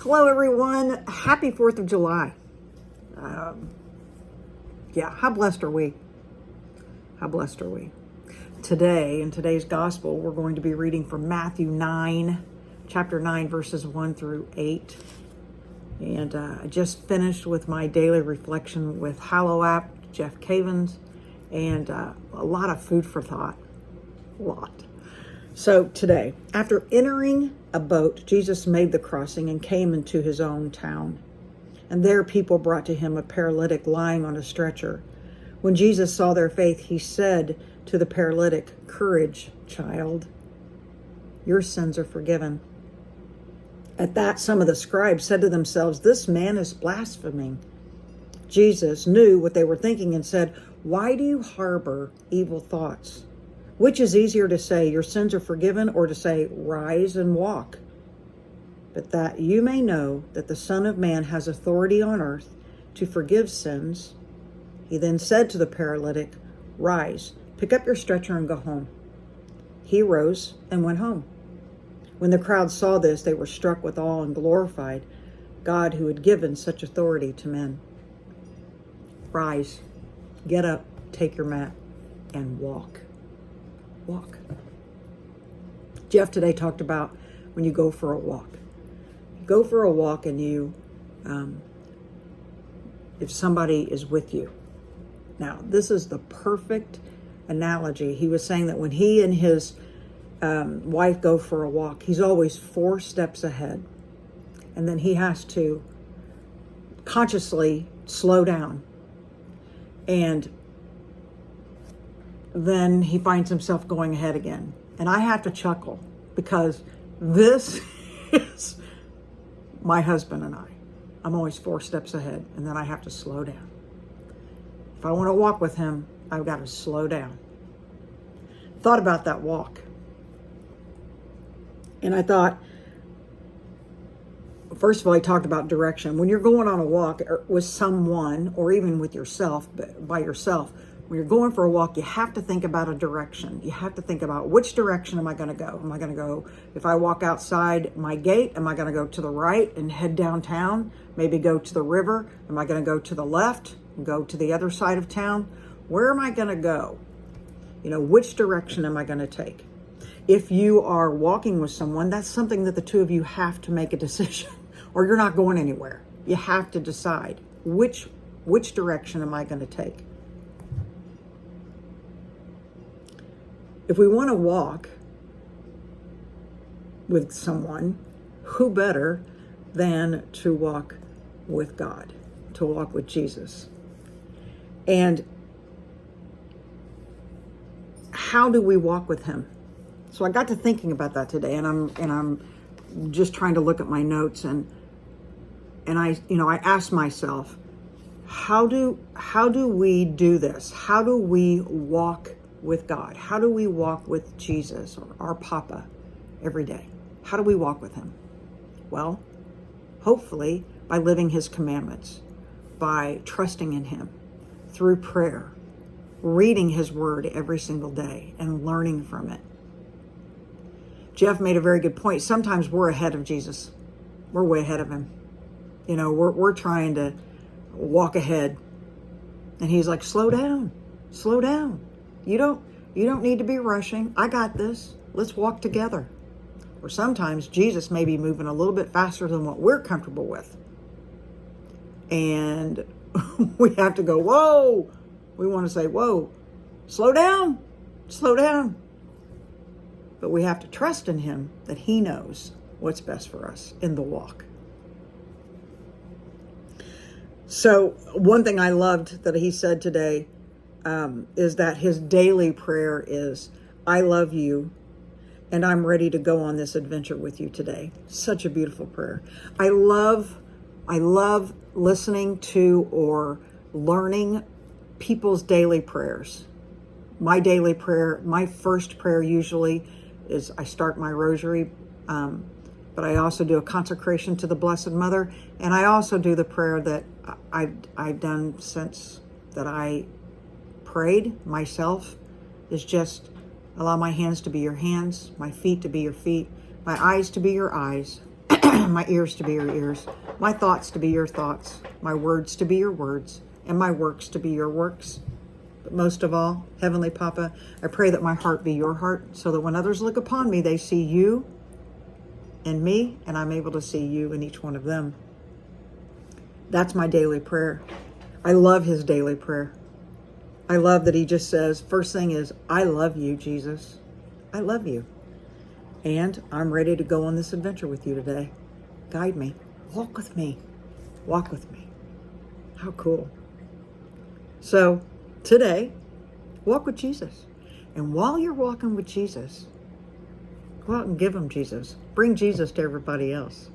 Hello, everyone. Happy 4th of July. How blessed are we? How blessed are we? Today, in today's gospel, we're going to be reading from Matthew 9, chapter 9, verses 1 through 8. And I just finished with my daily reflection with Hallow app, Jeff Cavins, and a lot of food for thought. A lot. So today, after entering a boat, Jesus made the crossing and came into his own town. And there people brought to him a paralytic lying on a stretcher. When Jesus saw their faith, he said to the paralytic, "Courage, child, your sins are forgiven." At that, some of the scribes said to themselves, "This man is blaspheming." Jesus knew what they were thinking and said, "Why do you harbor evil thoughts? Which is easier to say, 'Your sins are forgiven,' or to say, 'Rise and walk'? But that you may know that the Son of Man has authority on earth to forgive sins." He then said to the paralytic, "Rise, pick up your stretcher and go home." He rose and went home. When the crowd saw this, they were struck with awe and glorified God who had given such authority to men. Rise, get up, take your mat, and walk. Walk. Jeff today talked about when you go for a walk. Go for a walk and you, if somebody is with you. Now, this is the perfect analogy. He was saying that when he and his wife go for a walk, he's always 4 steps ahead. And then he has to consciously slow down. And then he finds himself going ahead again. And I have to chuckle because this is my husband and I. I'm always 4 steps ahead, and then I have to slow down. If I want to walk with him, I've got to slow down. Thought about that walk. And I thought, first of all, he talked about direction. When you're going on a walk with someone, or even with yourself, by yourself, when you're going for a walk, you have to think about a direction. You have to think about, which direction am I going to go? Am I going to go, if I walk outside my gate, am I going to go to the right and head downtown? Maybe go to the river? Am I going to go to the left and go to the other side of town? Where am I going to go? Which direction am I going to take? If you are walking with someone, that's something that the two of you have to make a decision, or you're not going anywhere. You have to decide, which direction am I going to take? If we want to walk with someone, who better than to walk with God, to walk with Jesus? And how do we walk with him? So I got to thinking about that today, and I'm just trying to look at my notes, and I asked myself, how do we do this? How do we walk with God? How do we walk with Jesus, or our Papa, every day? How do we walk with him? Well, hopefully by living his commandments, by trusting in him, through prayer, reading his word every single day and learning from it. Jeff made a very good point. Sometimes we're ahead of Jesus. We're way ahead of him. We're trying to walk ahead, and he's like, slow down. You don't need to be rushing. I got this. Let's walk together. Or sometimes Jesus may be moving a little bit faster than what we're comfortable with. And we have to go, whoa. We want to say, whoa, slow down. But we have to trust in him that he knows what's best for us in the walk. So one thing I loved that he said today is that his daily prayer is, "I love you, and I'm ready to go on this adventure with you today." Such a beautiful prayer. I love listening to or learning people's daily prayers. My daily prayer, my first prayer usually is I start my rosary, but I also do a consecration to the Blessed Mother, and I also do the prayer that I've done since that I prayed myself, is just allow my hands to be your hands, my feet to be your feet, my eyes to be your eyes, my ears to be your ears, my thoughts to be your thoughts, my words to be your words, and my works to be your works. But most of all, Heavenly Papa, I pray that my heart be your heart, so that when others look upon me, they see you in me, and I'm able to see you in each one of them. That's my daily prayer. I love his daily prayer. I love that he just says, first thing is, I love you, Jesus. I love you. And I'm ready to go on this adventure with you today. Guide me. Walk with me. Walk with me. How cool. So today, walk with Jesus. And while you're walking with Jesus, go out and give him Jesus. Bring Jesus to everybody else.